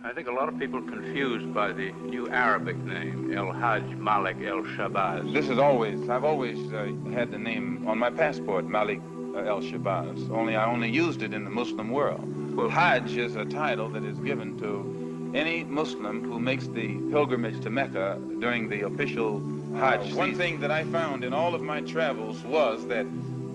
I think a lot of people are confused by the new Arabic name, El Hajj Malik El Shabazz. I've always had the name on my passport, Malik El Shabazz, only I only used it in the Muslim world. Well, Hajj is a title that is given to any Muslim who makes the pilgrimage to Mecca during the official Hajj season. One thing that I found in all of my travels was that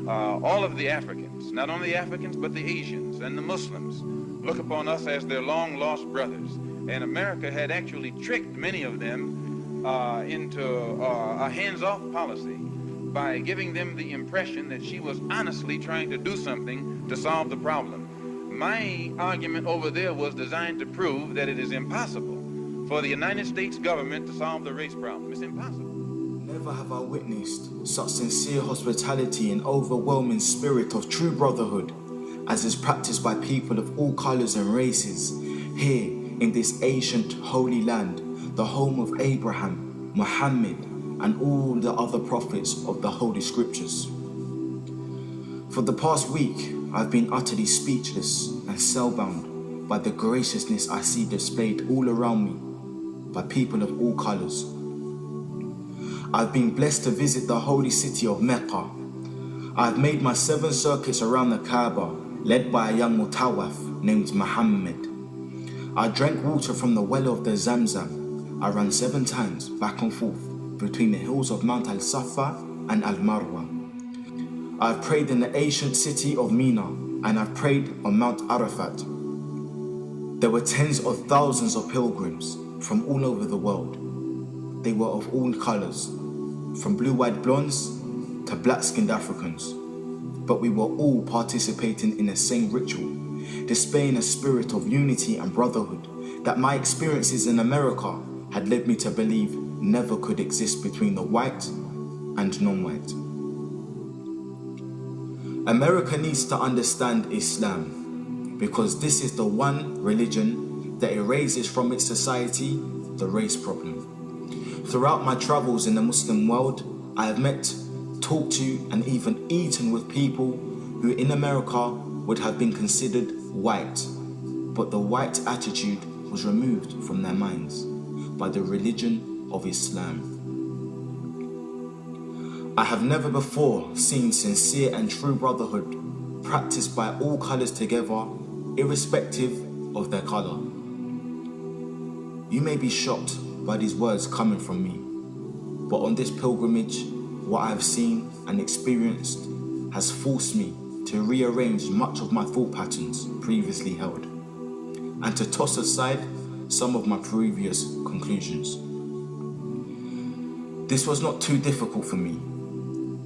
all of the Africans, not only the Africans, but the Asians and the Muslims, look upon us as their long-lost brothers. And America had actually tricked many of them into a hands-off policy by giving them the impression that she was honestly trying to do something to solve the problem. My argument over there was designed to prove that it is impossible for the United States government to solve the race problem. It's impossible. Never have I witnessed such sincere hospitality and overwhelming spirit of true brotherhood as is practiced by people of all colors and races here in this ancient holy land, the home of Abraham, Muhammad, and all the other prophets of the Holy Scriptures. For the past week, I've been utterly speechless and spellbound by the graciousness I see displayed all around me by people of all colors. I've been blessed to visit the holy city of Mecca. I've made my 7 circuits around the Kaaba, led by a young mutawaf named Muhammad. I drank water from the well of the Zamzam. I ran 7 times back and forth between the hills of Mount Al-Safa and Al-Marwa. I've prayed in the ancient city of Mina, and I've prayed on Mount Arafat. There were tens of thousands of pilgrims from all over the world. They were of all colors, from blue-eyed blondes to black-skinned Africans. But we were all participating in the same ritual, displaying a spirit of unity and brotherhood that my experiences in America had led me to believe never could exist between the white and non-white. America needs to understand Islam because this is the one religion that erases from its society the race problem. Throughout my travels in the Muslim world, I have met, talked to, and even eaten with people who in America would have been considered white, but the white attitude was removed from their minds by the religion of Islam. I have never before seen sincere and true brotherhood practiced by all colors together, irrespective of their color. You may be shocked by these words coming from me, but on this pilgrimage, what I have seen and experienced has forced me to rearrange much of my thought patterns previously held, and to toss aside some of my previous conclusions. This was not too difficult for me.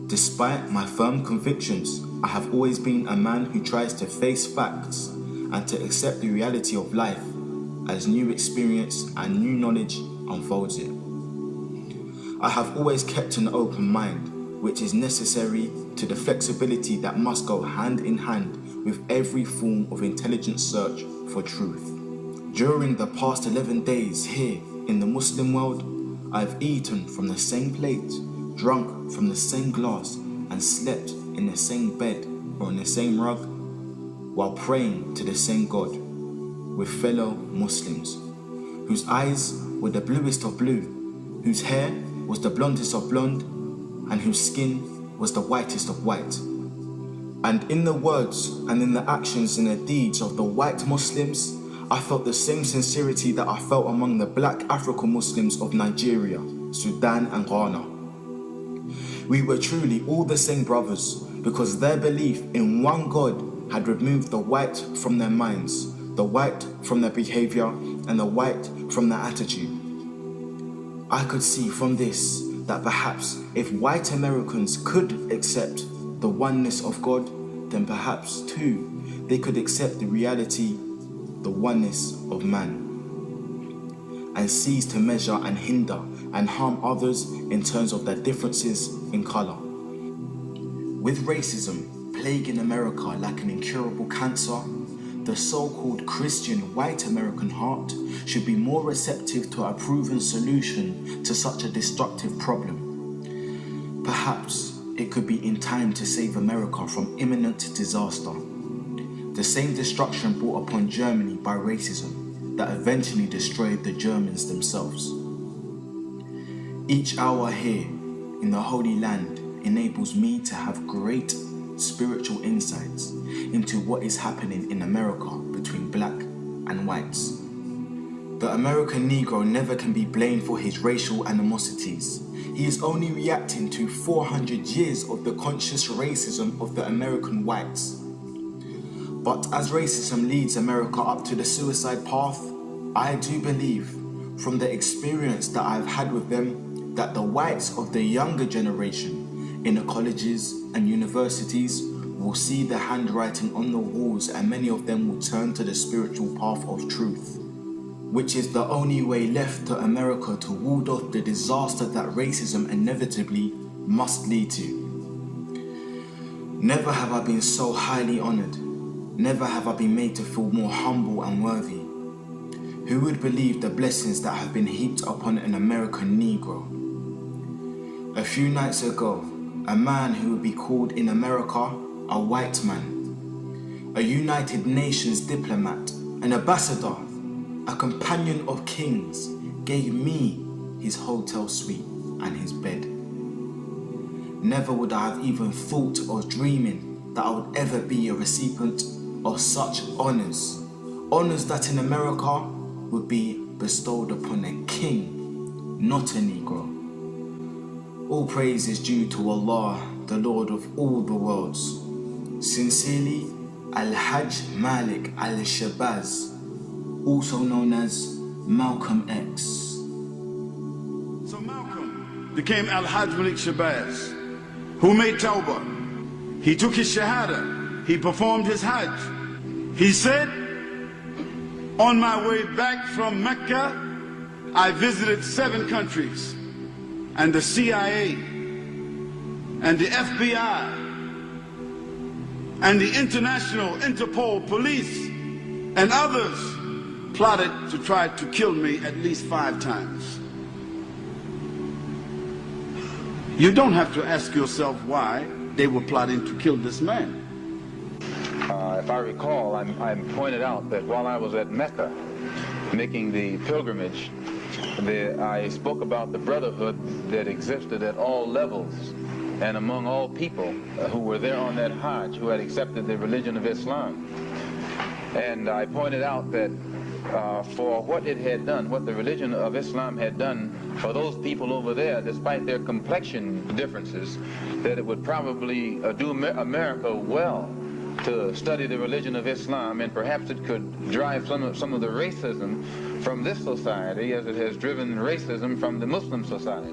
Despite my firm convictions, I have always been a man who tries to face facts and to accept the reality of life as new experience and new knowledge unfolds it. I have always kept an open mind, which is necessary to the flexibility that must go hand in hand with every form of intelligent search for truth. During the past 11 days here in the Muslim world, I've eaten from the same plate, drunk from the same glass, and slept in the same bed or on the same rug, while praying to the same God with fellow Muslims, whose eyes were the bluest of blue, whose hair was the blondest of blonde, and whose skin was the whitest of white. And in the words and in the actions and the deeds of the white Muslims, I felt the same sincerity that I felt among the black African Muslims of Nigeria, Sudan and Ghana. We were truly all the same brothers because their belief in one God had removed the white from their minds, the white from their behavior, and the white from their attitude. I could see from this that perhaps if white Americans could accept the oneness of God, then perhaps too they could accept the reality, the oneness of man, and cease to measure and hinder and harm others in terms of their differences in color. With racism plaguing America like an incurable cancer, the so-called Christian white American heart should be more receptive to a proven solution to such a destructive problem. Perhaps it could be in time to save America from imminent disaster. The same destruction brought upon Germany by racism that eventually destroyed the Germans themselves. Each hour here in the Holy Land enables me to have great spiritual insights into what is happening in America between black and whites. The American Negro never can be blamed for his racial animosities. He is only reacting to 400 years of the conscious racism of the American whites. But as racism leads America up to the suicide path, I do believe, from the experience that I've had with them, that the whites of the younger generation in the colleges and universities will see the handwriting on the walls, and many of them will turn to the spiritual path of truth, which is the only way left to America to ward off the disaster that racism inevitably must lead to. Never have I been so highly honored. Never have I been made to feel more humble and worthy. Who would believe the blessings that have been heaped upon an American Negro? A few nights ago, a man who would be called in America a white man, a United Nations diplomat, an ambassador, a companion of kings, gave me his hotel suite and his bed. Never would I have even thought or dreaming that I would ever be a recipient of such honors. Honors that in America would be bestowed upon a king, not a Negro. All praise is due to Allah, the Lord of all the worlds. Sincerely, Al-Hajj Malik Al-Shabazz, also known as Malcolm X. So Malcolm became Al-Hajj Malik Shabazz, who made Tawbah. He took his Shahada. He performed his Hajj. He said, on my way back from Mecca, I visited 7 countries, and the CIA, and the FBI, and the International Interpol Police, and others plotted to try to kill me at least 5 times. You don't have to ask yourself why they were plotting to kill this man. If I recall, I pointed out that while I was at Mecca making the pilgrimage, I spoke about the brotherhood that existed at all levels and among all people who were there on that Hajj, who had accepted the religion of Islam. And I pointed out that for what it had done, what the religion of Islam had done for those people over there, despite their complexion differences, that it would probably do America well to study the religion of Islam, and perhaps it could drive some of the racism from this society as it has driven racism from the Muslim society.